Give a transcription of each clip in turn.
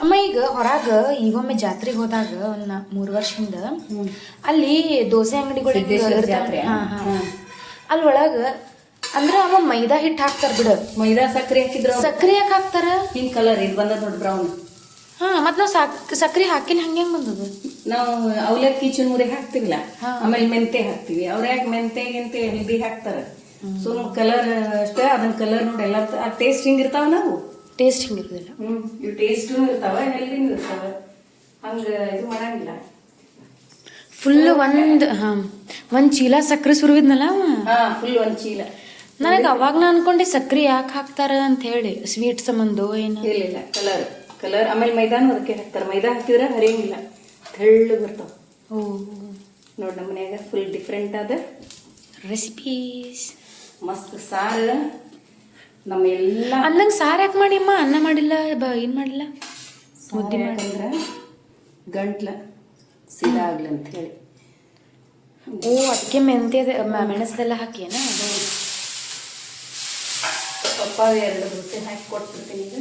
ಅಮ್ಮ ಈಗ ಹೊರಗ ಈಗೊಮ್ಮೆ ಜಾತ್ರೆಗೆ ಹೋದಾಗ ಒಂದು 3 ವರ್ಷದಿಂದ ಅಲ್ಲಿ ದೋಸೆ ಅಂಗಡಿಗಳಿಗೆ ಅಲ್ಲಿ ಒಳಗ ಅಂದ್ರ ಅವ ಮೈದಾ ಹಿಟ್ಟು ಹಾಕ್ತಾರ ಬಿಡ. ಮೈದಾ ಸಕ್ಕರೆ ಹಾಕಿದ್ರ ಸಕ್ಕರೆ ಯಾಕೆ ಹಾಕ್ತಾರ? ಹಿಂಗ್ ಕಲರ್ ಇದು ಬಂದ ನೋಡಿ ಬ್ರೌನ್. ಮತ್ ನಾವ್ ಸಕ್ಕರೆ ಹಾಕಿಲ್ಲ ಹಂಗೆ ಬಂದದ. ನಾವು ಅವಲಕ್ಕಿ ಚುರುಮುರಿ ಹಾಕ್ತಿವಿಲ್ಲ, ಆಮೇಲೆ ಮೆಂತೆ ಹಾಕ್ತಿವಿ. ಅವ್ರ ಯಾಕೆ ಮೆಂತೆ ಗಿಂತೆ ಹೆಲ್ದಿ ಹಾಕ್ತಾರ, ಸುಮ್ ಕಲರ್ ಅಷ್ಟೇ. ಅದನ್ನ ಕಲರ್ ನೋಡಿ ಎಲ್ಲ ಟೇಸ್ಟ್ ಹಿಂಗ್ ಇರ್ತಾವ. ನಾವು ಟೇಸ್ಟ್ ಹಿಂಗಿರ್ತಿಲ್ಲ. ಇವ್ ಟೇಸ್ಟು ಇರ್ತಾವ, ಹೆಲ್ದಿನೂ ಇರ್ತಾವ. ಹಂಗ ಇದು ಮಾಡಂಗಿಲ್ಲ. ಫುಲ್ ಒಂದ್ ಚೀಲ ಸಕ್ಕರೆ ಸುರುವಿದ್ನಲ್ಲ ಫುಲ್ ಒಂದ್ ಚೀಲ. ನನಗೆ ಅವಾಗ ನಾ ಅನ್ಕೊಂಡೆ ಸಕ್ಕರೆ ಯಾಕೆ ಹಾಕ್ತಾರ ಅಂತ ಹೇಳಿ, ಸ್ವೀಟ್ ಸಂಬಂಧ ಏನು ಇಲ್ಲ. ಕಲರ್ ಆಮೇಲೆ ಮೈದಾನು ಅದಕ್ಕೆ ಹಾಕ್ತಾರ. ಮೈದಾ ಹಾಕಿದ್ರೆ ಹರಿಯಂಗಿಲ್ಲ, ತೆಳ್ಳು ಬರ್ತಾವ. ನೋಡ್ ನಮ್ಮ ಮನ್ಯಾಗ ಫುಲ್ ಡಿಫ್ರೆಂಟ್ ಆದ ರೆಸಿಪೀಸ್. ಮಸ್ತ್ ಸಾರು ನಮ್ಮ ಎಲ್ಲ ಅಂದಂಗ ಸಾರು ಯಾಕೆ ಮಾಡಿ ಅಮ್ಮ? ಅನ್ನ ಮಾಡಿಲ್ಲ, ಏನ್ ಮಾಡಿಲ್ಲ, ಮುದ್ದೆ ಮಾಡಿದ್ರ ಗಂಟ್ಲ ಸೀದಾ ಆಗ್ಲಿ ಅಂತ ಹೇಳಿ. ಅದಕ್ಕೆ ಮೆಂತ್ಯದ ಮೆಣಸದೆಲ್ಲ ಹಾಕಿ ಏನ ಪಪ್ಪ 2 ದೋಸೆ ಹಾಕಿ ಕೊಟ್ಬಿಡ್ತೀನಿ. ಈಗ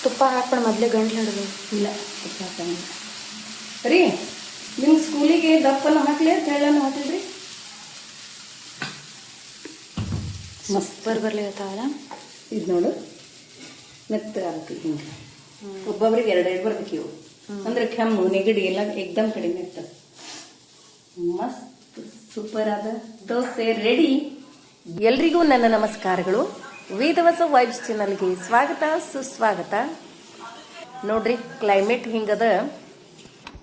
ತುಪ್ಪ ಹಾಕ್ಬಿಡ ಮೊದ್ಲೇ ಗಂಟ್ಲು ಹಿಡಿದು. ಇಲ್ಲ, ತುಪ್ಪ ಹಾಕಂಗಿಲ್ಲ. ಸರಿ, ನಿಮ್ಮ ಸ್ಕೂಲಿಗೆ ದಪ್ಪನ್ನು ಹಾಕ್ಲಿ ತೆಳ್ಳನ್ನು ಹಾಕಿದ್ರಿ ಮಸ್ತ್ ಬರ್ಲಿ ಇರ್ತಾವಲ್ಲ. ಇದು ನೋಡು, ಮೆತ್ತ ಆಗ್ತೀವಿ ಹಿಂಗೆ. ಒಬ್ಬೊಬ್ರಿಗೆ 2 ಬರ್ಬೇಕು ಇವು. ಅಂದ್ರೆ ಕೆಮ್ಮು ನೆಗಡಿ ಎಲ್ಲ ಎಕ್ದಮ್ ಕಡಿಮೆ ಇರ್ತದೆ. ಮಸ್ತ್ ಸೂಪರ್ ಆದ ದೋಸೆ ರೆಡಿ. ಎಲ್ರಿಗೂ ನನ್ನ ನಮಸ್ಕಾರಗಳು. ವೇದವಸ ವೈಬ್ಸ್ ಚಾನಲ್ಗೆ ಸ್ವಾಗತ ಸುಸ್ವಾಗತ. ನೋಡ್ರಿ, ಕ್ಲೈಮೇಟ್ ಹಿಂಗದ,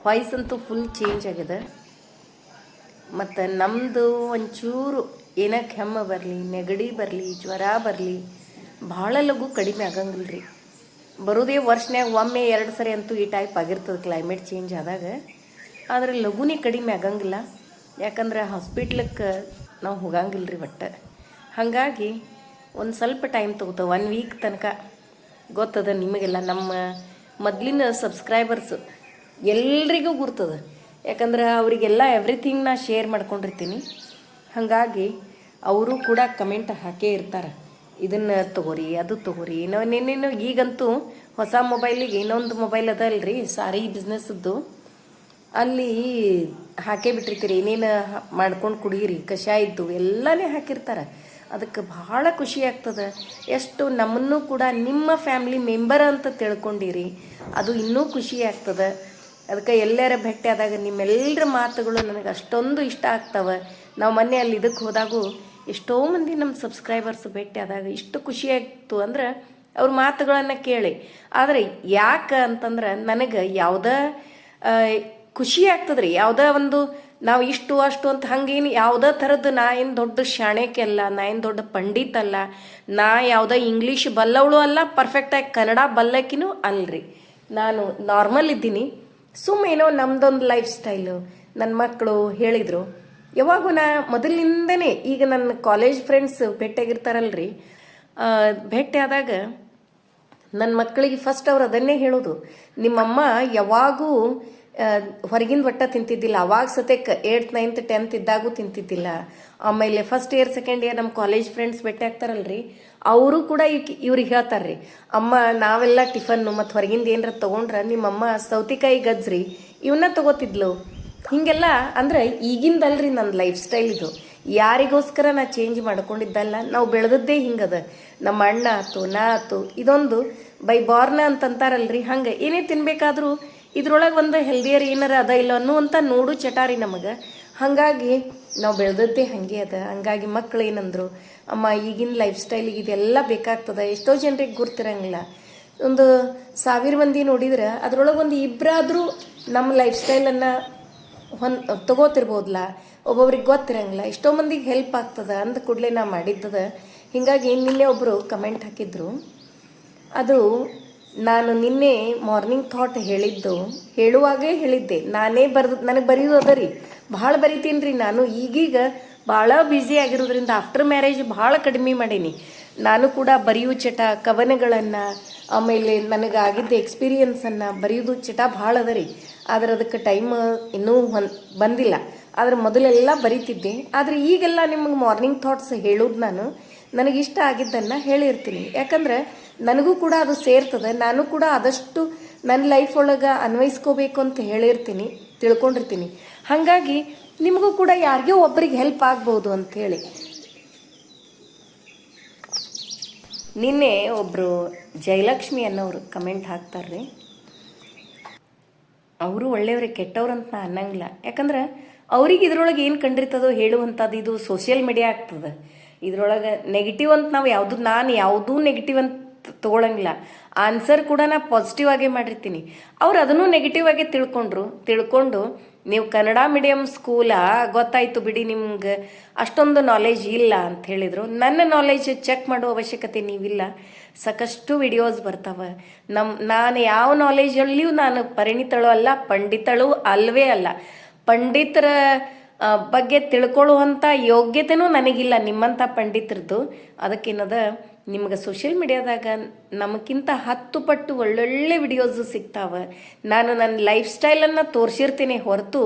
ವಾಯ್ಸ್ ಅಂತೂ ಫುಲ್ ಚೇಂಜ್ ಆಗಿದೆ. ಮತ್ತು ನಮ್ಮದು ಒಂಚೂರು ಏನ ಕೆಮ್ಮು ಬರಲಿ, ನೆಗಡಿ ಬರಲಿ, ಜ್ವರ ಬರಲಿ, ಭಾಳ ಲಘು ಕಡಿಮೆ ಆಗಂಗಿಲ್ಲ ರೀ. ಬರೋದೇ ವರ್ಷನ್ಯಾಗ ಒಮ್ಮೆ 2 ಸರಿ ಅಂತೂ ಈ ಟೈಪ್ ಆಗಿರ್ತದೆ ಕ್ಲೈಮೇಟ್ ಚೇಂಜ್ ಆದಾಗ. ಆದರೆ ಲಘುನೇ ಕಡಿಮೆ ಆಗಂಗಿಲ್ಲ. ಯಾಕಂದ್ರೆ ಹಾಸ್ಪಿಟ್ಲಕ್ಕೆ ನಾವು ಹೋಗಂಗಿಲ್ಲ ರೀ ಒಟ್ಟು. ಹಾಗಾಗಿ ಒಂದು ಸ್ವಲ್ಪ ಟೈಮ್ ತೊಗೋತವೆ, 1 ವೀಕ್ ತನಕ. ಗೊತ್ತದ ನಿಮಗೆಲ್ಲ, ನಮ್ಮ ಮೊದಲಿನ ಸಬ್ಸ್ಕ್ರೈಬರ್ಸು ಎಲ್ರಿಗೂ ಗುರ್ತದ. ಯಾಕಂದ್ರೆ ಅವರಿಗೆಲ್ಲ ಎವ್ರಿಥಿಂಗ್ ನಾ ಶೇರ್ ಮಾಡ್ಕೊಂಡಿರ್ತೀನಿ. ಹಾಗಾಗಿ ಅವರು ಕೂಡ ಕಮೆಂಟ್ ಹಾಕೇ ಇರ್ತಾರೆ, ಇದನ್ನು ತೊಗೋರಿ, ಅದು ತೊಗೋರಿ. ಇನ್ನೇನೇನು ಈಗಂತೂ ಹೊಸ ಮೊಬೈಲಿಗೆ ಇನ್ನೊಂದು ಮೊಬೈಲ್ ಅದ ಅಲ್ರಿ, ಸಾರಿ ಬಿಸ್ನೆಸ್ಸದ್ದು, ಅಲ್ಲಿ ಹಾಕೇ ಬಿಟ್ಟಿರ್ತೀರಿ. ಏನೇನು ಮಾಡ್ಕೊಂಡು ಕುಡೀರಿ, ಕಷಾಯದ್ದು ಎಲ್ಲನೇ ಹಾಕಿರ್ತಾರೆ. ಅದಕ್ಕೆ ಭಾಳ ಖುಷಿ ಆಗ್ತದೆ. ಎಷ್ಟು ನಮ್ಮನ್ನು ಕೂಡ ನಿಮ್ಮ ಫ್ಯಾಮಿಲಿ ಮೆಂಬರ್ ಅಂತ ತಿಳ್ಕೊಂಡಿರಿ, ಅದು ಇನ್ನೂ ಖುಷಿ ಆಗ್ತದೆ. ಅದಕ್ಕೆ ಎಲ್ಲರ ಭೇಟಿ ಆದಾಗ ನಿಮ್ಮೆಲ್ಲರ ಮಾತುಗಳು ನನಗೆ ಅಷ್ಟೊಂದು ಇಷ್ಟ ಆಗ್ತವೆ. ನಾವು ಮೊನ್ನೆ ಅಲ್ಲಿ ಇದಕ್ಕೆ ಹೋದಾಗೂ ಎಷ್ಟೋ ಮಂದಿ ನಮ್ಮ ಸಬ್ಸ್ಕ್ರೈಬರ್ಸ್ ಭೇಟಿ ಆದಾಗ ಇಷ್ಟು ಖುಷಿಯಾಗ್ತು ಅಂದ್ರೆ ಅವ್ರ ಮಾತುಗಳನ್ನು ಕೇಳಿ. ಆದರೆ ಯಾಕೆ ಅಂತಂದ್ರೆ ನನಗೆ ಯಾವುದೇ ಖುಷಿ ಆಗ್ತದ್ರಿ. ಯಾವುದೇ ಒಂದು ನಾವು ಇಷ್ಟು ಅಷ್ಟು ಅಂತ ಹಂಗೇನು ಯಾವುದೇ ಥರದ್ದು ನಾ ಏನು ದೊಡ್ಡ ಶಾಣೆಕೆ ಅಲ್ಲ, ನಾ ಏನು ದೊಡ್ಡ ಪಂಡಿತ್ ಅಲ್ಲ, ನಾ ಯಾವುದೇ ಇಂಗ್ಲೀಷ್ ಬಲ್ಲವಳು ಅಲ್ಲ, ಪರ್ಫೆಕ್ಟಾಗಿ ಕನ್ನಡ ಬಲ್ಲಕಿನೂ ಅಲ್ರಿ. ನಾನು ನಾರ್ಮಲ್ ಇದ್ದೀನಿ. ಸುಮ್ಮನೇನೋ ನಮ್ಮದೊಂದು ಲೈಫ್ ಸ್ಟೈಲು. ನನ್ನ ಮಕ್ಕಳು ಹೇಳಿದರು, ಯಾವಾಗೂ ನಾ ಮೊದಲಿನಿಂದನೇ, ಈಗ ನನ್ನ ಕಾಲೇಜ್ ಫ್ರೆಂಡ್ಸ್ ಭೇಟಿಯಾಗಿರ್ತಾರಲ್ರಿ, ಭೇಟಿ ಆದಾಗ ನನ್ನ ಮಕ್ಕಳಿಗೆ ಫಸ್ಟ್ ಅವ್ರು ಅದನ್ನೇ ಹೇಳೋದು, ನಿಮ್ಮಮ್ಮ ಯಾವಾಗೂ ಹೊರಗಿನ ಒಟ್ಟ ತಿಂತಿದ್ದಿಲ್ಲ. ಅವಾಗ ಸತ್ಯಕ್ಕೆ 8th 9th 10th ಇದ್ದಾಗೂ ತಿಂತಿದ್ದಿಲ್ಲ. ಆಮೇಲೆ ಫಸ್ಟ್ ಇಯರ್ ಸೆಕೆಂಡ್ ಇಯರ್ ನಮ್ಮ ಕಾಲೇಜ್ ಫ್ರೆಂಡ್ಸ್ ಭೇಟಿ ಆಗ್ತಾರಲ್ರಿ, ಅವರು ಕೂಡ ಇವ್ರಿಗೆ ಹೇಳ್ತಾರೆ ರೀ, ಅಮ್ಮ ನಾವೆಲ್ಲ ಟಿಫನ್ನು ಮತ್ತು ಹೊರಗಿಂದ ಏನಾರ ತೊಗೊಂಡ್ರೆ ನಿಮ್ಮಮ್ಮ ಸೌತೆಕಾಯಿ ಗಜ್ರಿ ಇವನ್ನ ತೊಗೋತಿದ್ಲು. ಹೀಗೆಲ್ಲ ಅಂದ್ರೆ ಈಗಿಂದಲ್ರಿ ನನ್ನ ಲೈಫ್ ಸ್ಟೈಲ್ ಇದು. ಯಾರಿಗೋಸ್ಕರ ನಾ ಚೇಂಜ್ ಮಾಡ್ಕೊಂಡಿದ್ದಲ್ಲ, ನಾವು ಬೆಳೆದದ್ದೇ ಹಿಂಗದ. ನಮ್ಮ ಅಣ್ಣ ಆಯ್ತು, ನಾ ಆಯ್ತು, ಇದೊಂದು ಬೈ ಬಾರ್ನ ಅಂತಂತಾರಲ್ರಿ, ಹಂಗೆ ಏನೇ ತಿನ್ಬೇಕಾದ್ರೂ ಇದ್ರೊಳಗೆ ಒಂದು ಹೆಲ್ದಿಯರ್ ಏನಾರ ಅದ ಇಲ್ಲ ಅನ್ನುವಂಥ ನೋಡು ಚಟಾರಿ ನಮಗೆ. ಹಾಗಾಗಿ ನಾವು ಬೆಳೆದದ್ದೇ ಹಾಗೆ ಅದ. ಹಂಗಾಗಿ ಮಕ್ಳು ಏನಂದ್ರು, ಅಮ್ಮ ಈಗಿನ ಲೈಫ್ ಸ್ಟೈಲಿಗೆ ಇದೆಲ್ಲ ಬೇಕಾಗ್ತದೆ. ಎಷ್ಟೋ ಜನರಿಗೆ ಗುರ್ತಿರಂಗಿಲ್ಲ. ಒಂದು 1000 ಮಂದಿ ನೋಡಿದ್ರೆ ಅದ್ರೊಳಗೆ ಒಂದು 2 ನಮ್ಮ ಲೈಫ್ ಸ್ಟೈಲನ್ನು ತಗೋತಿರ್ಬೋದಲ್ಲ, ಒಬ್ಬೊಬ್ರಿಗೆ ಗೊತ್ತಿರಂಗಿಲ್ಲ. ಎಷ್ಟೋ ಮಂದಿಗೆ ಹೆಲ್ಪ್ ಆಗ್ತದೆ ಅಂದ ಕೂಡಲೇ ನಾ ಮಾಡಿದ್ದದ. ಹೀಗಾಗಿ ನಿನ್ನೆ ಒಬ್ಬರು ಕಮೆಂಟ್ ಹಾಕಿದ್ರು, ಅದು ನಾನು ನಿನ್ನೆ ಮಾರ್ನಿಂಗ್ ಥಾಟ್ ಹೇಳುವಾಗೇ ಹೇಳಿದ್ದೆ. ನಾನೇ ನನಗೆ ಬರೆಯೋದು ಅದ ರೀ, ಭಾಳ ಬರಿತೀನಿ ರೀ ನಾನು. ಈಗೀಗ ಭಾಳ ಬ್ಯುಸಿ ಆಗಿರೋದ್ರಿಂದ ಆಫ್ಟರ್ ಮ್ಯಾರೇಜ್ ಭಾಳ ಕಡಿಮೆ ಮಾಡೀನಿ. ನಾನು ಕೂಡ ಬರೆಯೋ ಚಟ, ಕವನಗಳನ್ನು, ಆಮೇಲೆ ನನಗಾಗಿದ್ದ ಎಕ್ಸ್ಪೀರಿಯನ್ಸನ್ನು ಬರೆಯೋದು ಚಟ ಭಾಳ ಅದ ರೀ. ಆದರೆ ಅದಕ್ಕೆ ಟೈಮ್ ಇನ್ನೂ ಬಂದಿಲ್ಲ. ಆದರೆ ಮೊದಲೆಲ್ಲ ಬರೀತಿದ್ದೆ. ಆದರೆ ಈಗೆಲ್ಲ ನಿಮಗೆ ಮಾರ್ನಿಂಗ್ ಥಾಟ್ಸ್ ಹೇಳೋದು ನನಗಿಷ್ಟ ಆಗಿದ್ದನ್ನು ಹೇಳಿರ್ತೀನಿ. ಯಾಕಂದ್ರೆ ನನಗೂ ಕೂಡ ಅದು ಸೇರ್ತದೆ. ನಾನು ಕೂಡ ಆದಷ್ಟು ನನ್ನ ಲೈಫ್ ಒಳಗೆ ಅನ್ವಯಿಸ್ಕೋಬೇಕು ಅಂತ ಹೇಳಿರ್ತೀನಿ, ತಿಳ್ಕೊಂಡಿರ್ತೀನಿ. ಹಾಗಾಗಿ ನಿಮಗೂ ಕೂಡ ಯಾರಿಗೋ ಒಬ್ಬರಿಗೆ ಹೆಲ್ಪ್ ಆಗ್ಬೋದು ಅಂಥೇಳಿ. ನಿನ್ನೆ ಒಬ್ಬರು ಜಯಲಕ್ಷ್ಮಿ ಅನ್ನೋರು ಕಮೆಂಟ್ ಹಾಕ್ತಾರ್ರಿ. ಅವರು ಒಳ್ಳೆಯವ್ರೆ, ಕೆಟ್ಟವ್ರು ಅಂತ ನಾ ಅನ್ನಂಗಿಲ್ಲ. ಯಾಕಂದ್ರೆ ಅವ್ರಿಗೆ ಇದ್ರೊಳಗೆ ಏನು ಕಂಡಿರ್ತದೋ ಹೇಳುವಂಥದ್ದು. ಇದು ಸೋಷಿಯಲ್ ಮೀಡಿಯಾ ಆಗ್ತದೆ. ಇದ್ರೊಳಗೆ ನೆಗೆಟಿವ್ ಅಂತ ನಾವು ನಾನು ಯಾವುದೂ ನೆಗೆಟಿವ್ ಅಂತ ತೊಗೊಳಂಗಿಲ್ಲ. ಆನ್ಸರ್ ಕೂಡ ನಾ ಪಾಸಿಟಿವ್ ಆಗೇ ಮಾಡಿರ್ತೀನಿ. ಅವ್ರು ಅದನ್ನು ನೆಗೆಟಿವ್ ಆಗೇ ತಿಳ್ಕೊಂಡು ನೀವು ಕನ್ನಡ ಮೀಡಿಯಮ್ ಸ್ಕೂಲಾ, ಗೊತ್ತಾಯ್ತು ಬಿಡಿ ನಿಮ್ಗೆ ಅಷ್ಟೊಂದು ನಾಲೆಜ್ ಇಲ್ಲ ಅಂತ ಹೇಳಿದರು. ನನ್ನ ನಾಲೆಜ್ ಚೆಕ್ ಮಾಡೋ ಅವಶ್ಯಕತೆ ನೀವಿಲ್ಲ. ಸಾಕಷ್ಟು ವಿಡಿಯೋಸ್ ಬರ್ತಾವೆ. ನಾನು ಯಾವ ನಾಲೆಜಲ್ಲಿಯೂ ನಾನು ಪರಿಣಿತಳು ಅಲ್ಲ, ಪಂಡಿತಳು ಅಲ್ವೇ ಅಲ್ಲ. ಪಂಡಿತರ ಬಗ್ಗೆ ತಿಳ್ಕೊಳ್ಳುವಂಥ ಯೋಗ್ಯತೆನೂ ನನಗಿಲ್ಲ ನಿಮ್ಮಂಥ ಪಂಡಿತರದ್ದು. ಅದಕ್ಕೇನದ ನಿಮ್ಗೆ ಸೋಷಿಯಲ್ ಮೀಡಿಯಾದಾಗ ನಮಗಿಂತ 10 ಪಟ್ಟು ಒಳ್ಳೊಳ್ಳೆ ವಿಡಿಯೋಸು ಸಿಗ್ತಾವೆ. ನಾನು ನನ್ನ ಲೈಫ್ ಸ್ಟೈಲನ್ನು ತೋರಿಸಿರ್ತೀನಿ ಹೊರತು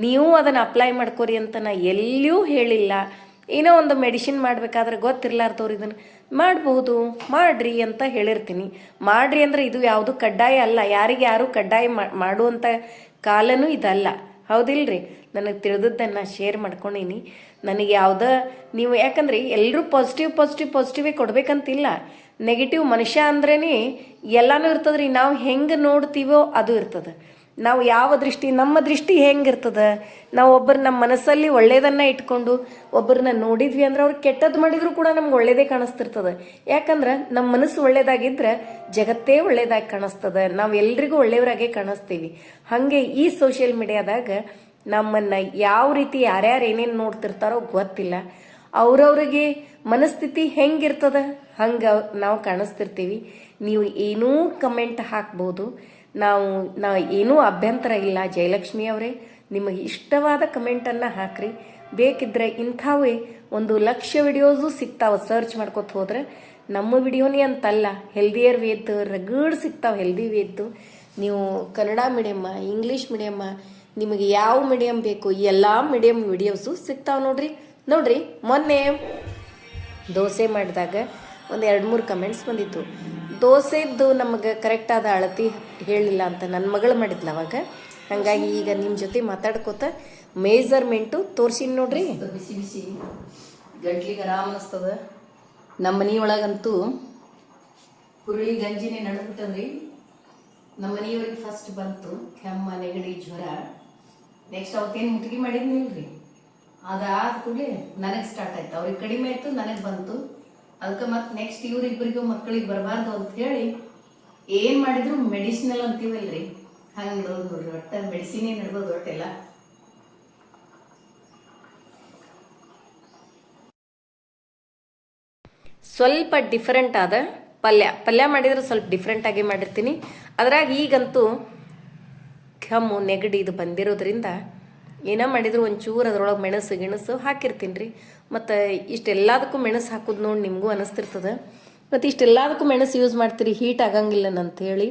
ನೀವು ಅದನ್ನು ಅಪ್ಲೈ ಮಾಡ್ಕೊರಿ ಅಂತ ನಾ ಎಲ್ಲಿಯೂ ಹೇಳಿಲ್ಲ. ಏನೋ ಒಂದು ಮೆಡಿಸಿನ್ ಮಾಡಬೇಕಾದ್ರೆ ಗೊತ್ತಿರ್ಲಾರ್ದವ್ರು ಇದನ್ನು ಮಾಡಬಹುದು, ಮಾಡ್ರಿ ಅಂತ ಹೇಳಿರ್ತೀನಿ. ಮಾಡ್ರಿ ಅಂದರೆ ಇದು ಯಾವುದು ಕಡ್ಡಾಯ ಅಲ್ಲ. ಯಾರಿಗೆ ಯಾರು ಕಡ್ಡಾಯ ಮಾಡುವಂಥ ಕಾಲನೂ ಇದಲ್ಲ. ಹೌದಿಲ್ರಿ? ನನಗೆ ತಿಳಿದದ್ದನ್ನು ಶೇರ್ ಮಾಡ್ಕೊಂಡೀನಿ. ನನಗೆ ಯಾವುದೋ ನೀವು, ಯಾಕಂದ್ರೆ ಎಲ್ಲರೂ ಪಾಸಿಟಿವೇ ಕೊಡ್ಬೇಕಂತಿಲ್ಲ. ನೆಗೆಟಿವ್ ಮನುಷ್ಯ ಅಂದ್ರೇ ಎಲ್ಲನೂ ಇರ್ತದ್ರಿ. ನಾವು ಹೆಂಗೆ ನೋಡ್ತೀವೋ ಅದು ಇರ್ತದೆ. ನಾವು ಯಾವ ದೃಷ್ಟಿ, ನಮ್ಮ ದೃಷ್ಟಿ ಹೆಂಗಿರ್ತದೆ, ನಾವು ನಮ್ಮ ಮನಸ್ಸಲ್ಲಿ ಒಳ್ಳೇದನ್ನು ಇಟ್ಕೊಂಡು ಒಬ್ಬರನ್ನ ನೋಡಿದ್ವಿ ಅಂದ್ರೆ ಅವ್ರು ಕೆಟ್ಟದ್ದು ಮಾಡಿದ್ರು ಕೂಡ ನಮ್ಗೆ ಒಳ್ಳೇದೇ ಕಾಣಿಸ್ತಿರ್ತದೆ. ಯಾಕಂದ್ರೆ ನಮ್ಮ ಮನಸ್ಸು ಒಳ್ಳೇದಾಗಿದ್ರೆ ಜಗತ್ತೇ ಒಳ್ಳೇದಾಗಿ ಕಾಣಿಸ್ತದೆ. ನಾವು ಎಲ್ರಿಗೂ ಒಳ್ಳೆಯವರಾಗೆ ಕಾಣಿಸ್ತೀವಿ. ಹಾಗೆ ಈ ಸೋಷಿಯಲ್ ಮೀಡಿಯಾದಾಗ ನಮ್ಮನ್ನು ಯಾವ ರೀತಿ ಯಾರ್ಯಾರು ಏನೇನು ನೋಡ್ತಿರ್ತಾರೋ ಗೊತ್ತಿಲ್ಲ. ಅವ್ರವ್ರಿಗೆ ಮನಸ್ಥಿತಿ ಹೆಂಗಿರ್ತದೆ ಹಂಗೆ ನಾವು ಕಾಣಿಸ್ತಿರ್ತೀವಿ. ನೀವು ಏನೂ ಕಮೆಂಟ್ ಹಾಕ್ಬೋದು. ನಾವು ಏನೂ ಅಭ್ಯಂತರ ಇಲ್ಲ. ಜಯಲಕ್ಷ್ಮಿ ಅವರೇ, ನಿಮಗೆ ಇಷ್ಟವಾದ ಕಮೆಂಟನ್ನು ಹಾಕ್ರಿ. ಬೇಕಿದ್ರೆ ಇಂಥವೇ 1,00,000 ವಿಡಿಯೋಸು ಸಿಗ್ತಾವೆ. ಸರ್ಚ್ ಮಾಡ್ಕೊತ ಹೋದ್ರೆ ನಮ್ಮ ವಿಡಿಯೋನೇ ಅಂತಲ್ಲ, ಹೆಲ್ದಿಯರ್ ವೇದ್ದು ರಗಡ್ ಸಿಗ್ತಾವೆ. ಹೆಲ್ದಿ ವೇದ್ದು ನೀವು ಕನ್ನಡ ಮೀಡಿಯಮ್ಮ, ಇಂಗ್ಲೀಷ್ ಮೀಡಿಯಮ್ಮ, ನಿಮಗೆ ಯಾವ ಮೀಡಿಯಮ್ ಬೇಕು ಎಲ್ಲ ಮೀಡಿಯಮ್ ವಿಡಿಯೋಸು ಸಿಗ್ತಾವೆ. ನೋಡ್ರಿ ಮೊನ್ನೆ ದೋಸೆ ಮಾಡಿದಾಗ ಒಂದು 2-3 ಕಮೆಂಟ್ಸ್ ಬಂದಿತ್ತು. ದೋಸೆದ್ದು ನಮಗೆ ಕರೆಕ್ಟಾದ ಅಳತಿ ಹೇಳಿಲ್ಲ ಅಂತ ನನ್ನ ಮಗಳು ಮಾಡಿದ್ಲ ಅವಾಗ. ಹಾಗಾಗಿ ಈಗ ನಿಮ್ಮ ಜೊತೆ ಮಾತಾಡ್ಕೋತ ಮೇಜರ್ಮೆಂಟು ತೋರಿಸಿನಿ ನೋಡ್ರಿ. ಬಿಸಿ ಬಿಸಿ ಗಂಟ್ಲಿಗೆ ಆರಾಮ ಅನಿಸ್ತದ. ನಮ್ಮ ಮನೆಯೊಳಗಂತೂ ಹುರುಳಿ ಗಂಜಿನೇ ನಡೆದ್ಬಿಟ್ಟದ್ರಿ. ನಮ್ಮ ಮನೆಯವ್ರಿಗೆ ಫಸ್ಟ್ ಬಂತು ಕೆಮ್ಮ, ನೆಗಡಿ, ಜ್ವರ. ನೆಕ್ಸ್ಟ್ ಅವತ್ತೇನು ಮುಟ್ಟಿಗೆ ಮಾಡಿದ್ನಿಲ್ರಿ, ಅದಾದ ಕೂಡಲೇ ನನಗೆ ಸ್ಟಾರ್ಟ್ ಆಯ್ತು. ಅವ್ರಿಗೆ ಕಡಿಮೆ ಆಯ್ತು, ನನಗೆ ಬಂತು. ಅದಕ್ಕೆ ಮತ್ತೆ ನೆಕ್ಸ್ಟ್ ಇವ್ರಿಬ್ಬರಿಗೂ ಮಕ್ಕಳಿಗೆ ಬರಬಾರ್ದು ಅಂತ ಹೇಳಿ ಏನು ಮಾಡಿದ್ರು ಮೆಡಿಸಿನಲ್ ಅಂತೀವಲ್ರಿ, ಹಂಗೆ ನೋಡ್ರಿ. ಒಟ್ಟು ಮೆಡಿಸಿನೇ ನಡೆದೋದು ಒಟ್ಟೆಲ್ಲ. ಸ್ವಲ್ಪ ಡಿಫ್ರೆಂಟ್ ಆದ ಪಲ್ಯ ಮಾಡಿದ್ರೆ ಸ್ವಲ್ಪ ಡಿಫ್ರೆಂಟಾಗಿ ಮಾಡಿರ್ತೀನಿ. ಅದ್ರಾಗ ಈಗಂತೂ ಕೆಮ್ಮು, ನೆಗಡಿ ಇದು ಬಂದಿರೋದ್ರಿಂದ ಏನೋ ಮಾಡಿದ್ರು ಒಂಚೂರು ಅದ್ರೊಳಗೆ ಮೆಣಸು ಹಾಕಿರ್ತೀನಿ ರೀ. ಮತ್ತು ಇಷ್ಟೆಲ್ಲದಕ್ಕೂ ಮೆಣಸು ಹಾಕೋದು ನೋಡಿ ನಿಮಗೂ ಅನಿಸ್ತಿರ್ತದೆ. ಮತ್ತು ಇಷ್ಟೆಲ್ಲದಕ್ಕೂ ಮೆಣಸು ಯೂಸ್ ಮಾಡ್ತೀರಿ, ಹೀಟ್ ಆಗಂಗಿಲ್ಲ ಅಂಥೇಳಿ.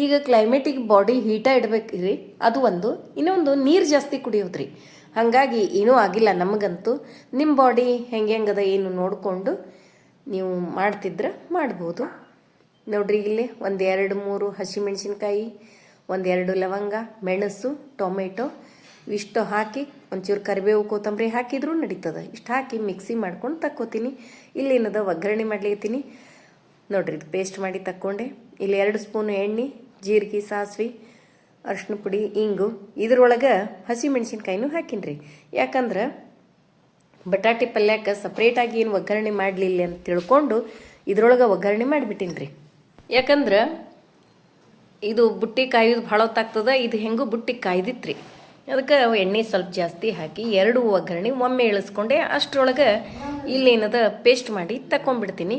ಈಗ ಕ್ಲೈಮೇಟಿಗೆ ಬಾಡಿ ಹೀಟ ಇಡ್ಬೇಕ್ರಿ, ಅದು ಒಂದು. ಇನ್ನೊಂದು ನೀರು ಜಾಸ್ತಿ ಕುಡಿಯೋದ್ರಿ. ಹಾಗಾಗಿ ಏನೂ ಆಗಿಲ್ಲ ನಮಗಂತೂ. ನಿಮ್ಮ ಬಾಡಿ ಹೆಂಗದ ಏನು ನೋಡಿಕೊಂಡು ನೀವು ಮಾಡ್ತಿದ್ರೆ ಮಾಡ್ಬೋದು. ನೋಡ್ರಿ, ಇಲ್ಲಿ 1-2-3 ಹಸಿಮೆಣಸಿನ್ಕಾಯಿ, 1-2 ಲವಂಗ, ಮೆಣಸು, ಟೊಮೆಟೊ ಇಷ್ಟು ಹಾಕಿ ಒಂಚೂರು ಕರಿಬೇವು, ಕೊತ್ತಂಬರಿ ಹಾಕಿದ್ರೂ ನಡೀತದೆ. ಇಷ್ಟು ಹಾಕಿ ಮಿಕ್ಸಿ ಮಾಡ್ಕೊಂಡು ತಕ್ಕೋತೀನಿ. ಇಲ್ಲಿ ಏನದ ಒಗ್ಗರಣೆ ಮಾಡ್ಲಿತ್ತೀನಿ ನೋಡ್ರಿ. ಇದು ಪೇಸ್ಟ್ ಮಾಡಿ ತಕ್ಕೊಂಡೆ. ಇಲ್ಲಿ 2 ಸ್ಪೂನ್ ಎಣ್ಣೆ, ಜೀರಿಗೆ, ಸಾಸಿವೆ, ಅರಿಶಿನ ಪುಡಿ, ಇಂಗು. ಇದ್ರೊಳಗೆ ಹಸಿಮೆಣಸಿನ್ಕಾಯಿನೂ ಹಾಕಿನ್ರಿ. ಯಾಕಂದ್ರೆ ಬಟಾಟೆ ಪಲ್ಯಕ್ಕೆ ಸಪ್ರೇಟಾಗಿ ಏನು ಒಗ್ಗರಣೆ ಮಾಡಲಿಲ್ಲ ಅಂತ ತಿಳ್ಕೊಂಡು ಇದ್ರೊಳಗೆ ಒಗ್ಗರಣೆ ಮಾಡಿಬಿಟ್ಟಿನ್ರಿ. ಯಾಕಂದ್ರೆ ಇದು ಬುಟ್ಟಿ ಕಾಯೋದು ಭಾಳ ಹೊತ್ತಾಗ್ತದೆ. ಇದು ಹೆಂಗೂ ಬುಟ್ಟಿ ಕಾಯ್ದಿತ್ರಿ. ಅದಕ್ಕೆ ಎಣ್ಣೆ ಸ್ವಲ್ಪ ಜಾಸ್ತಿ ಹಾಕಿ 2 ಒಗ್ಗರಣೆ ಒಮ್ಮೆ ಇಳಿಸ್ಕೊಂಡೆ. ಅಷ್ಟರೊಳಗೆ ಇಲ್ಲೇನದ ಪೇಸ್ಟ್ ಮಾಡಿ ತಗೊಂಡ್ಬಿಡ್ತೀನಿ.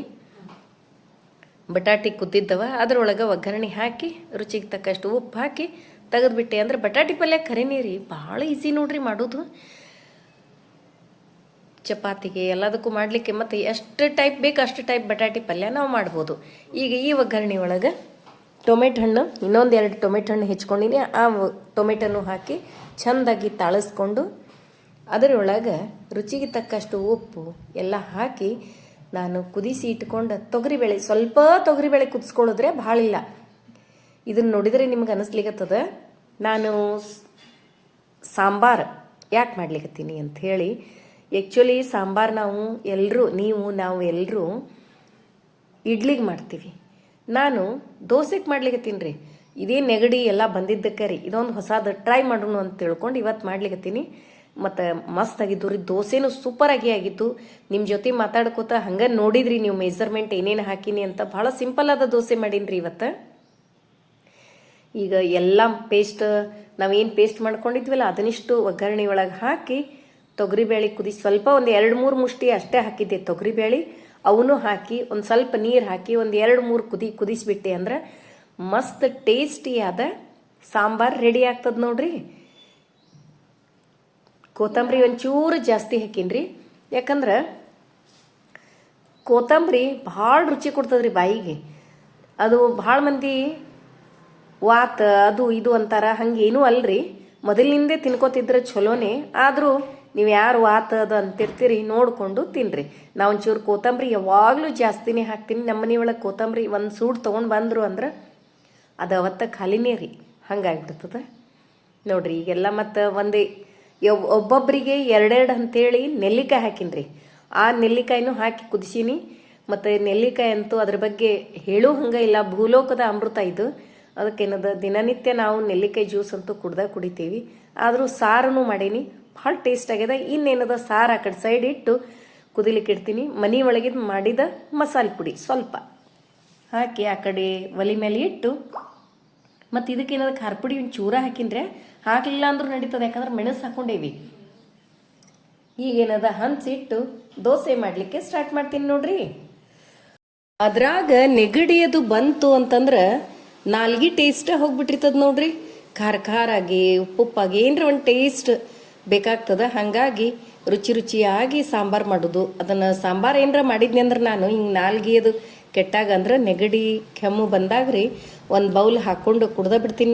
ಬಟಾಟೆ ಕುದ್ದಿದ್ದವ ಅದರೊಳಗೆ ಒಗ್ಗರಣೆ ಹಾಕಿ ರುಚಿಗೆ ತಕ್ಕಷ್ಟು ಉಪ್ಪು ಹಾಕಿ ತೆಗೆದ್ಬಿಟ್ಟೆ ಅಂದ್ರೆ ಬಟಾಟೆ ಪಲ್ಯ ಕರಿನೇ ರೀ. ಭಾಳ ಈಸಿ ನೋಡ್ರಿ ಮಾಡೋದು. ಚಪಾತಿಗೆ ಎಲ್ಲದಕ್ಕೂ ಮಾಡಲಿಕ್ಕೆ ಮತ್ತು ಎಷ್ಟು ಟೈಪ್ ಬೇಕು ಅಷ್ಟು ಟೈಪ್ ಬಟಾಟೆ ಪಲ್ಯ ನಾವು ಮಾಡ್ಬೋದು. ಈಗ ಈ ಒಗ್ಗರಣೆ ಒಳಗೆ ಟೊಮೆಟೊ ಹಣ್ಣು, ಇನ್ನೊಂದು 2 ಟೊಮೆಟೊ ಹಣ್ಣು ಹೆಚ್ಕೊಂಡಿನಿ. ಆ ಟೊಮೆಟೊನು ಹಾಕಿ ಚೆಂದಾಗಿ ತಾಳಿಸ್ಕೊಂಡು ಅದರೊಳಗೆ ರುಚಿಗೆ ತಕ್ಕಷ್ಟು ಉಪ್ಪು ಎಲ್ಲ ಹಾಕಿ ನಾನು ಕುದಿಸಿ ಇಟ್ಕೊಂಡು ತೊಗರಿಬೇಳೆ ಸ್ವಲ್ಪ ತೊಗರಿಬೇಳೆ ಕುದಿಸ್ಕೊಳ್ಳಿದ್ರೆ ಭಾಳ ಇಲ್ಲ. ಇದನ್ನು ನೋಡಿದರೆ ನಿಮ್ಗೆ ಅನ್ನಿಸ್ಲಿಕ್ಕತ್ತದ ನಾನು ಸಾಂಬಾರು ಯಾಕೆ ಮಾಡ್ಲಿಕ್ಕತ್ತೀನಿ ಅಂಥೇಳಿ. ಆ್ಯಕ್ಚುಲಿ ಸಾಂಬಾರು ನಾವು ಎಲ್ಲರೂ ಇಡ್ಲಿಗೆ ಮಾಡ್ತೀವಿ. ನಾನು ದೋಸೆಗೆ ಮಾಡ್ಲಿಕ್ಕತ್ತೀನಿ ರೀ. ಇದೇ ನೆಗಡಿ ಎಲ್ಲ ಬಂದಿದ್ದಕ್ಕೆ ರೀ ಇದೊಂದು ಹೊಸದು ಟ್ರೈ ಮಾಡೋಣ ಅಂತ ತಿಳ್ಕೊಂಡು ಇವತ್ತು ಮಾಡ್ಲಿಕ್ಕತ್ತೀನಿ. ಮತ್ತು ಮಸ್ತ್ ಆಗಿದ್ದು ರೀ, ದೋಸೆನೂ ಸೂಪರಾಗಿ ಆಗಿತ್ತು. ನಿಮ್ಮ ಜೊತೆ ಮಾತಾಡ್ಕೋತ ಹಂಗೆ ನೋಡಿದ್ರಿ ನೀವು ಮೆಜರ್ಮೆಂಟ್ ಏನೇನು ಹಾಕಿನಿ ಅಂತ. ಭಾಳ ಸಿಂಪಲ್ ಆದ ದೋಸೆ ಮಾಡೀನಿ ರೀ ಇವತ್ತು. ಈಗ ಎಲ್ಲ ಪೇಸ್ಟ್ ನಾವೇನು ಪೇಸ್ಟ್ ಮಾಡ್ಕೊಂಡಿದ್ವಲ್ಲ ಅದನ್ನಿಷ್ಟು ಒಗ್ಗರಣೆ ಒಳಗೆ ಹಾಕಿ ತೊಗರಿಬೇಳೆ ಸ್ವಲ್ಪ ಒಂದು 2-3 ಮುಷ್ಟಿ ಅಷ್ಟೇ ಹಾಕಿದ್ದೆ ತೊಗರಿಬೇಳೆ. ಅವನು ಹಾಕಿ ಒಂದು ಸ್ವಲ್ಪ ನೀರು ಹಾಕಿ ಒಂದು 2-3 ಕುದಿಸ್ಬಿಟ್ಟೆ ಅಂದ್ರೆ ಮಸ್ತ್ ಟೇಸ್ಟಿಯಾದ ಸಾಂಬಾರು ರೆಡಿ ಆಗ್ತದೆ ನೋಡ್ರಿ. ಕೊತ್ತಂಬರಿ ಒಂಚೂರು ಜಾಸ್ತಿ ಹಾಕೀನಿ, ಯಾಕಂದ್ರೆ ಕೊತ್ತಂಬರಿ ಭಾಳ ರುಚಿ ಕೊಡ್ತದ್ರಿ ಬಾಯಿಗೆ. ಅದು ಭಾಳ ಮಂದಿ ವಾತ ಅದು ಇದು ಅಂತಾರ, ಹಂಗೇನೂ ಅಲ್ರಿ. ಮೊದಲಿನಿಂದೇ ತಿನ್ಕೋತಿದ್ರೆ ಚಲೋನೇ. ಆದರೂ ನೀವು ಯಾರು ವಾತ ಅದು ಅಂತಿರ್ತೀರಿ ನೋಡಿಕೊಂಡು ತಿನ್ನಿರಿ. ನಾವು ಒಂಚೂರು ಕೊತ್ತಂಬರಿ ಯಾವಾಗಲೂ ಜಾಸ್ತಿನೇ ಹಾಕ್ತೀನಿ. ನಮ್ಮ ಮನೆ ಒಳಗೆ ಕೊತ್ತಂಬರಿ ಒಂದು ಸೂಡು ತೊಗೊಂಡು ಬಂದರು ಅಂದ್ರೆ ಅದು ಅವತ್ತ ಖಾಲಿನೇ ರೀ, ಹಂಗಾಗಿಬಿಡ್ತದೆ ನೋಡ್ರಿ. ಈಗೆಲ್ಲ ಮತ್ತು ಒಬ್ಬೊಬ್ಬರಿಗೆ 2 ಅಂತೇಳಿ ನೆಲ್ಲಿಕಾಯಿ ಹಾಕಿನಿ ರೀ. ಆ ನೆಲ್ಲಿಕಾಯಿನೂ ಹಾಕಿ ಕುದಿಸೀನಿ. ಮತ್ತು ನೆಲ್ಲಿಕಾಯಿ ಅಂತೂ ಅದ್ರ ಬಗ್ಗೆ ಹೇಳೋ ಹಂಗೆ ಇಲ್ಲ, ಭೂಲೋಕದ ಅಮೃತ ಇದು. ಅದಕ್ಕೇನದ ದಿನನಿತ್ಯ ನಾವು ನೆಲ್ಲಿಕಾಯಿ ಜ್ಯೂಸ್ ಅಂತೂ ಕುಡಿತೀವಿ. ಆದರೂ ಸಾರನು ಮಾಡೀನಿ, ಭಾಳ ಟೇಸ್ಟ್ ಆಗ್ಯದ. ಇನ್ನೇನದ ಸಾರು ಆ ಕಡೆ ಸೈಡ್ ಇಟ್ಟು ಕುದಿಲಿಕ್ಕೆ ಇಡ್ತೀನಿ. ಮನೆ ಒಳಗಿದ್ದು ಮಾಡಿದ ಮಸಾಲೆ ಪುಡಿ ಸ್ವಲ್ಪ ಹಾಕಿ ಆ ಕಡೆ ಒಲೆ ಮೇಲೆ ಇಟ್ಟು, ಮತ್ತು ಇದಕ್ಕೇನದ ಖಾರ ಪುಡಿ ಒಂದು ಚೂರ ಹಾಕಿನ್ರೆ, ಹಾಕಲಿಲ್ಲ ಅಂದ್ರೂ ನಡೀತದೆ, ಯಾಕಂದ್ರೆ ಮೆಣಸು ಹಾಕೊಂಡೇವಿ. ಈಗೇನದ ಹಂಚಿಟ್ಟು ದೋಸೆ ಮಾಡಲಿಕ್ಕೆ ಸ್ಟಾರ್ಟ್ ಮಾಡ್ತೀನಿ ನೋಡ್ರಿ. ಅದ್ರಾಗ ನೆಗಡಿಯದು ಬಂತು ಅಂತಂದ್ರೆ ನಾಲ್ಗಿ ಟೇಸ್ಟ್ ಹೋಗ್ಬಿಟ್ಟಿರ್ತದ ನೋಡ್ರಿ. ಖಾರ ಆಗಿ ಉಪ್ಪುಪ್ಪಾಗಿ ಏನರ ಒಂದು ಟೇಸ್ಟ್ ಬೇಕಾಗ್ತದ. ಹಾಗಾಗಿ ರುಚಿಯಾಗಿ ಸಾಂಬಾರು ಮಾಡೋದು. ಅದನ್ನು ಸಾಂಬಾರು ಏನರ ಮಾಡಿದ್ನಿ ಅಂದ್ರೆ ನಾನು ಹಿಂಗೆ ನಾಲ್ಗಿ ಅದು ಕೆಟ್ಟಾಗ ಅಂದ್ರೆ ನೆಗಡಿ ಕೆಮ್ಮು ಬಂದಾಗ್ರಿ ಒಂದು ಬೌಲ್ ಹಾಕ್ಕೊಂಡು ಕುಡ್ದ ಬಿಡ್ತೀನಿ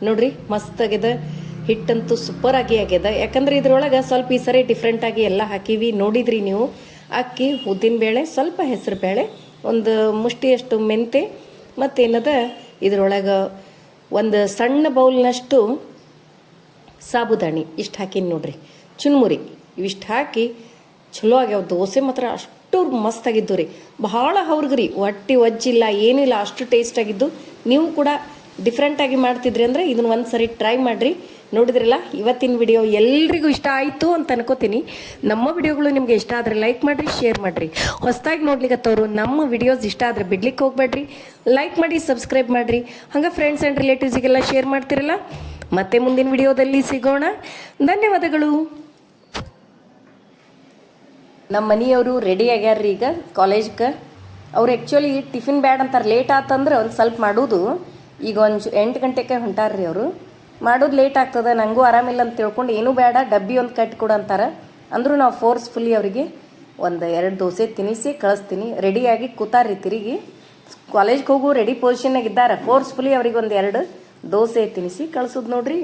ನೋಡ್ರಿ ಮಸ್ತ್ ಆಗ್ಯದ. ಹಿಟ್ಟಂತೂ ಸೂಪರ್ ಆಗ್ಯದ. ಯಾಕಂದ್ರೆ ಇದ್ರೊಳಗೆ ಸ್ವಲ್ಪ ಈ ಸರಿ ಡಿಫ್ರೆಂಟಾಗಿ ಎಲ್ಲ ಹಾಕಿವಿ, ನೋಡಿದ್ರಿ ನೀವು. ಅಕ್ಕಿ, ಉದ್ದಿನಬೇಳೆ, ಸ್ವಲ್ಪ ಹೆಸರು ಬೇಳೆ, ಒಂದು ಮುಷ್ಟಿಯಷ್ಟು ಮೆಂತೆ, ಮತ್ತೇನದ ಇದ್ರೊಳಗೆ ಒಂದು ಸಣ್ಣ ಬೌಲ್ನಷ್ಟು ಸಾಬುದಾಣಿ ಇಷ್ಟು ಹಾಕಿನಿ ನೋಡ್ರಿ. ಚುನ್ಮುರಿ ಇವಿಷ್ಟು ಹಾಕಿ ಚಲೋ ಆಗ್ಯಾವ ದೋಸೆ. ಮಾತ್ರ ಅಷ್ಟು ಮಸ್ತ್ ಆಗಿದ್ದು ರೀ, ಭಾಳ ಹೌರ್ಗ್ರಿ, ಹೊಟ್ಟಿ ಒಜ್ಜಿಲ್ಲ ಏನಿಲ್ಲ, ಅಷ್ಟು ಟೇಸ್ಟ್ ಆಗಿದ್ದು. ನೀವು ಕೂಡ ಡಿಫ್ರೆಂಟಾಗಿ ಮಾಡ್ತಿದ್ರಿ ಅಂದರೆ ಇದನ್ನ ಒಂದು ಸರಿ ಟ್ರೈ ಮಾಡಿರಿ. ನೋಡಿದ್ರಲ್ಲ, ಇವತ್ತಿನ ವಿಡಿಯೋ ಎಲ್ರಿಗೂ ಇಷ್ಟ ಆಯಿತು ಅಂತ ಅನ್ಕೋತೀನಿ. ನಮ್ಮ ವಿಡಿಯೋಗಳು ನಿಮಗೆ ಇಷ್ಟ ಆದರೆ ಲೈಕ್ ಮಾಡಿರಿ, ಶೇರ್ ಮಾಡಿರಿ. ಹೊಸದಾಗಿ ನೋಡ್ಲಿಕ್ಕತ್ತವರು ನಮ್ಮ ವಿಡಿಯೋಸ್ ಇಷ್ಟ ಆದರೆ ಬಿಡ್ಲಿಕ್ಕೆ ಹೋಗ್ಬೇಡ್ರಿ. ಲೈಕ್ ಮಾಡಿ, ಸಬ್ಸ್ಕ್ರೈಬ್ ಮಾಡಿರಿ. ಹಂಗೆ ಫ್ರೆಂಡ್ಸ್ ಆ್ಯಂಡ್ ರಿಲೇಟಿವ್ಸಿಗೆಲ್ಲ ಶೇರ್ ಮಾಡ್ತಿರಲ್ಲ. ಮತ್ತೆ ಮುಂದಿನ ವಿಡಿಯೋದಲ್ಲಿ ಸಿಗೋಣ. ಧನ್ಯವಾದಗಳು. ನಮ್ಮ ಮನೆಯವರು ರೆಡಿ ಆಗ್ಯಾರ್ರಿ ಈಗ ಕಾಲೇಜ್ಗೆ. ಅವ್ರು ಆ್ಯಕ್ಚುಲಿ ಟಿಫಿನ್ ಬ್ಯಾಡ್ ಅಂತಾರೆ. ಲೇಟ್ ಆತಂದ್ರೆ ಒಂದು ಸ್ವಲ್ಪ ಮಾಡೋದು. ಈಗ 8 ಗಂಟೆಗೆ ಹೊಂಟಾರ್ರಿ ಅವರು. ಮಾಡೋದು ಲೇಟ್ ಆಗ್ತದೆ, ನನಗೂ ಆರಾಮಿಲ್ಲ ಅಂತ ತಿಳ್ಕೊಂಡು ಏನೂ ಬೇಡ ಡಬ್ಬಿ ಒಂದು ಕಟ್ಕೊಡು ಅಂತಾರೆ. ಅಂದರೂ ನಾವು ಫೋರ್ಸ್ಫುಲ್ಲಿ ಅವರಿಗೆ 1-2 ದೋಸೆ ತಿನ್ನಿಸಿ ಕಳಿಸ್ತೀನಿ. ರೆಡಿಯಾಗಿ ಕೂತಾರ್ರಿ, ತಿರುಗಿ ಕಾಲೇಜ್ಗೆ ಹೋಗು ರೆಡಿ ಪೊಸಿಷನ್ನಾಗ ಇದ್ದಾರೆ. ಫೋರ್ಸ್ಫುಲ್ಲಿ ಅವ್ರಿಗೆ 1-2 ದೋಸೆ ತಿನ್ನಿಸಿ ಕಳ್ಸೋದು ನೋಡ್ರಿ.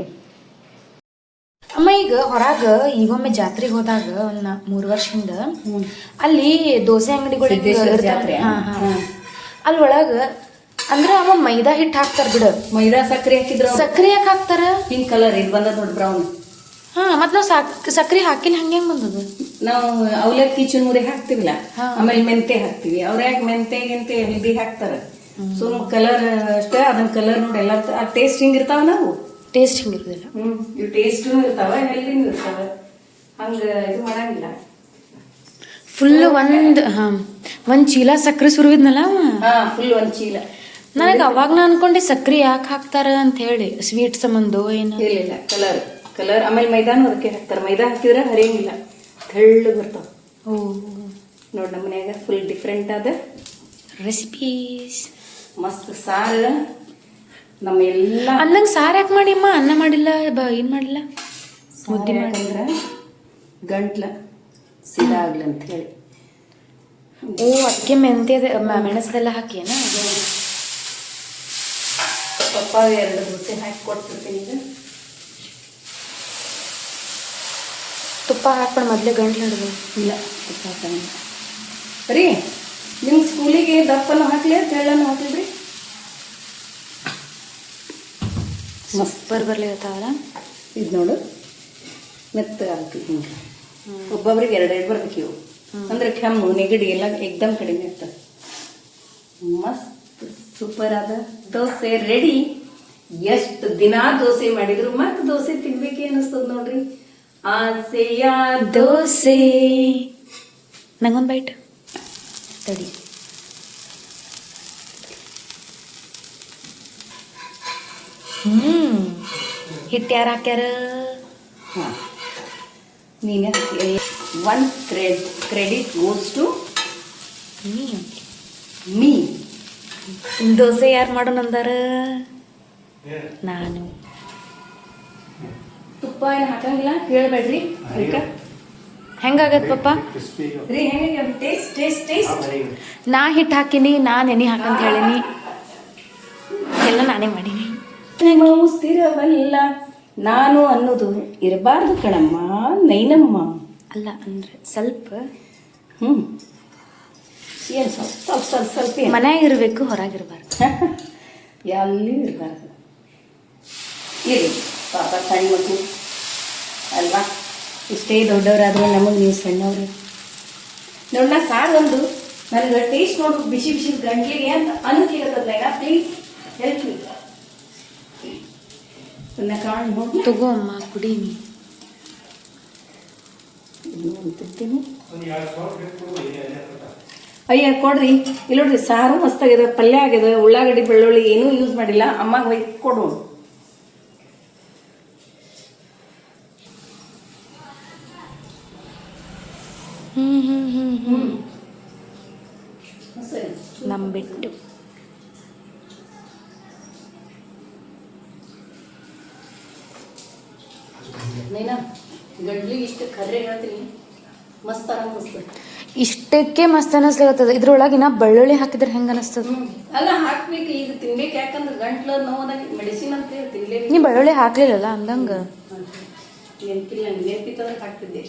ಅಮ್ಮ ಈಗ ಹೊರಗ ಈಗೊಮ್ಮೆ ಜಾತ್ರೆಗೆ ಹೋದಾಗ ಒಂದು 3 ವರ್ಷದಿಂದ ಅಲ್ಲಿ ದೋಸೆ ಅಂಗಡಿಗಳಿಗೆ ಅಲ್ಲಿ ಒಳಗ ಅಂದ್ರೆ ಅವ ಮೈದಾ ಹಿಟ್ಟು ಹಾಕ್ತಾರ ಬಿಡ. ಮೈದಾ ಸಕ್ಕರೆ ಹಾಕಿದ್ರ ಸಕ್ಕರೆ ಯಾಕೆ ಹಾಕ್ತಾರ? ಪಿಂಕ್ ಕಲರ್ ಇದು ಬಂದದ ನೋಡಿ, ಬ್ರೌನ್. ಮತ್ ನಾವ್ ಸಕ್ಕರೆ ಹಾಕಿಲ್ಲ, ಹಂಗೆ ಬಂದದ. ನಾವು ಅವಲಕ್ಕಿ ಚುನ್ಮುರಿ ಹಾಕ್ತಿವಿಲ್ಲ, ಆಮೇಲೆ ಮೆಂತೆ ಹಾಕ್ತಿವಿ. ಅವ್ರ ಯಾಕೆ ಮೆಂತೆ ಹೆಲ್ದಿ ಹಾಕ್ತಾರ, ಸುಮ್ ಕಲರ್ ಅಷ್ಟೇ. ಅದನ್ನ ಕಲರ್ ನೋಡಿ ಎಲ್ಲ ಟೇಸ್ಟ್ ಹಿಂಗಿರ್ತಾವ. ನಾವು ಟೇಸ್ಟ್ ಹಿಂಗಿರೋದಿಲ್ಲ. ಇವು ಟೇಸ್ಟೂ ಇರ್ತಾವ, ಹೆಲ್ದಿನೂ ಇರ್ತಾವ. ಹಂಗ ಇದು ಮಾಡಂಗಿಲ್ಲ. ಫುಲ್ ಒಂದ್ ಚೀಲ ಸಕ್ಕರೆ ಸುರುವಿದ್ನಲ್ಲ, ಫುಲ್ 1 ಚೀಲ. ನನಗೆ ಅವಾಗ ನಾ ಅನ್ಕೊಂಡೆ ಸಕ್ಕರೆ ಯಾಕೆ ಹಾಕ್ತಾರ ಅಂತ ಹೇಳಿ, ಸ್ವೀಟ್ ಸಂಬಂಧ ಏನು ಇಲ್ಲ. ಕಲರ್ ಆಮೇಲೆ ಮೈದಾನು ಅದಕ್ಕೆ ಹಾಕ್ತಾರ. ಮೈದಾ ಹಾಕಿದ್ರೆ ಹರಿಯಂಗಿಲ್ಲ, ತೆಳ್ಳಗೆ ಬರ್ತಾವ. ನೋಡಿ ನಮ್ಮ ಮನ್ಯಾಗ ಫುಲ್ ಡಿಫ್ರೆಂಟ್ ಆದ ರೆಸಿಪೀಸ್. ಮಸ್ತ್ ಸಾರು. ನಮ್ಮ ಎಲ್ಲ ಅನ್ನಂಗೆ ಸಾರು ಯಾಕೆ ಮಾಡಿಮ್ಮ? ಅನ್ನ ಮಾಡಿಲ್ಲ, ಏನ್ ಮಾಡಿಲ್ಲ, ಮುದ್ದೆ ಮಾಡಿದ್ರ ಗಂಟ್ಲ ಸೀದಾ ಆಗ್ಲಿ ಅಂತ ಹೇಳಿ. ಅದಕ್ಕೆ ಮೆಂತ್ಯದ ಮೆಣಸದೆಲ್ಲ ಹಾಕಿ ಏನ ಪಪ್ಪ 2 ದೋಸೆ ಹಾಕಿ ಕೊಟ್ಬಿಡ್ತೀನಿ. ಈಗ ತುಪ್ಪ ಹಾಕ್ಬಿಡ ಮೊದ್ಲೇ ಗಂಟ್ಲು ಹಿಡಿದು. ಇಲ್ಲ, ತುಪ್ಪ ಹಾಕಂಗಿಲ್ಲ. ರೀ ನಿಮ್ಮ ಸ್ಕೂಲಿಗೆ ದಪ್ಪನ ಹಾಕ್ಲಿ ತೆಳ್ಳನ್ನು ಹಾಕ್ಲಿ ಸೂಪರ್ ಬರ್ಲಿಕತ್ತಾವಲ್ಲ. ಇದು ನೋಡು ಮೆತ್ತಗೆ ಆಗ್ತಿ ಹಿಂಗೆ ಒಬ್ಬೊಬ್ರಿಗೆ ಎರಡೆರಡು ಬರ್ಬೇಕು ಇವು ಅಂದ್ರೆ ಕೆಮ್ಮು ನೆಗಡಿ ಎಲ್ಲ ಎಕ್ದಮ್ ಕಡಿಮೆ ಇರ್ತದೆ. ಮಸ್ತ್ ಸೂಪರ್ ಆದ ದೋಸೆ ರೆಡಿ. ಎಷ್ಟು ದಿನ ದೋಸೆ ಮಾಡಿದ್ರು ಮತ್ತೆ ದೋಸೆ ತಿನ್ಬೇಕೆ ಅನಿಸ್ತದ ನೋಡ್ರಿ. ಆಸೆಯ ದೋಸೆ ನಂಗೊಂದು ಬೈಟ್ ತಡಿ. ಹಿಟ್ಟು ಯಾರು ಹಾಕ್ಯಾರ? ಹಾಂ ನೀನೇ one credit goes to me. Dosa ಯಾರು ಮಾಡೋಣ ಅಂದಾರ? ನಾನು. ತುಪ್ಪ ಏನು ಹಾಕಂಗಿಲ್ಲ ಕೇಳಬೇಡ್ರಿ. ಅದಕ್ಕೆ ಹೆಂಗಾಗತ್ ಪಪ್ಪ? ರೀ ಹೆಂಗೆ ಟೇಸ್ಟ್ ಟೇಸ್ಟ್ ಟೇಸ್ಟ್. ನಾ ಹಿಟ್ಟು ಹಾಕಿನಿ, ನಾ ನೆನೆ ಹಾಕಂತ ಹೇಳಿನಿ, ಎಲ್ಲ ನಾನೇ ಮಾಡೀನಿ. ನೀವು ಸ್ಥಿರವಲ್ಲ ನಾನು ಅನ್ನೋದು ಇರಬಾರ್ದು ಕಣಮ್ಮ ನೈನಮ್ಮ. ಅಲ್ಲ ಅಂದ್ರೆ ಸ್ವಲ್ಪ ಏನು ಸ್ವಲ್ಪ ಏನು ಮನ್ಯಾಗ ಇರಬೇಕು, ಹೊರಗಿರ್ಬಾರ್ದು. ಎಲ್ಲಿ ಇರಬಾರ್ದು. ಇರಿ ಪಾಪ ಸಣ್ಣ ಮಗು ಅಲ್ವಾ, ಇಷ್ಟೇ ದೊಡ್ಡವರಾದರೂ ನಮಗೆ ನೀವು ಸಣ್ಣವ್ರಿ. ನೋಡೋಣ ಸಾರು ಒಂದು ನನಗೆ ಟೇಸ್ಟ್ ನೋಡು ಬಿಸಿ ಬಿಸಿ ಗಂಟ್ಲಿಗೆ ಅಂತ ಅನುಕೂಲ. Please help me. ನನ್ನ ಕಾಳು ನೋಡಿ ತಗೋ ಅಮ್ಮ, ಕುಡೀನಿ. ಅಂತಿರ್ತೀನಿ. ಅಯ್ಯ ಕೊಡ್ರಿ. ಇಲ್ಲಿ ನೋಡ್ರಿ ಸಾರು ಮಸ್ತಾಗಿದೆ, ಪಲ್ಯ ಆಗಿದೆ, ಉಳ್ಳಾಗಡ್ಡಿ ಬೆಳ್ಳುಳ್ಳಿ ಏನೂ ಯೂಸ್ ಮಾಡಿಲ್ಲ. ಅಮ್ಮಗೆ ಒಯ್ದು ಕೊಡು. ನಮ್ ಬಿಟ್ಟು ನೈನಾ ಗಡ್ಲಿಗೆ ಇಷ್ಟು ಕರ್ರೆ ಹೇಳ್ತೀನಿ, ಮಸ್ತ್ ಆರಾಮ ಅನಿಸ್ತದೆ. ಇಷ್ಟಕ್ಕೆ ಮಸ್ತ್ ಅನಿಸ್ಲಿಕತ್ತದ. ಇದ್ರೊಳಗಿನ ಬೆಳ್ಳುಳ್ಳಿ ಹಾಕಿದ್ರೆ ಹೆಂಗ ಅನಿಸ್ತದ? ಅಲ್ಲ ಹಾಕ್ಬೇಕು, ಈಗ ತಿನ್ಬೇಕು. ಯಾಕಂದ್ರೆ ಗಂಟ್ಲು ನೋವಾಗಿ ಮೆಡಿಸಿನ್ ಅಂತ ಹೇಳಿ ತಿನ್ಲೇಬೇಕು. ನೀ ಬೆಳ್ಳುಳ್ಳಿ ಹಾಕ್ಲಿಲ್ಲಲ್ಲ ಅಂದಂಗ. ನೆನಪಿಲ್ಲ, ನೆನಪಿತ್ತಂದ್ರೆ ಹಾಕ್ತಿದ್ದೆ.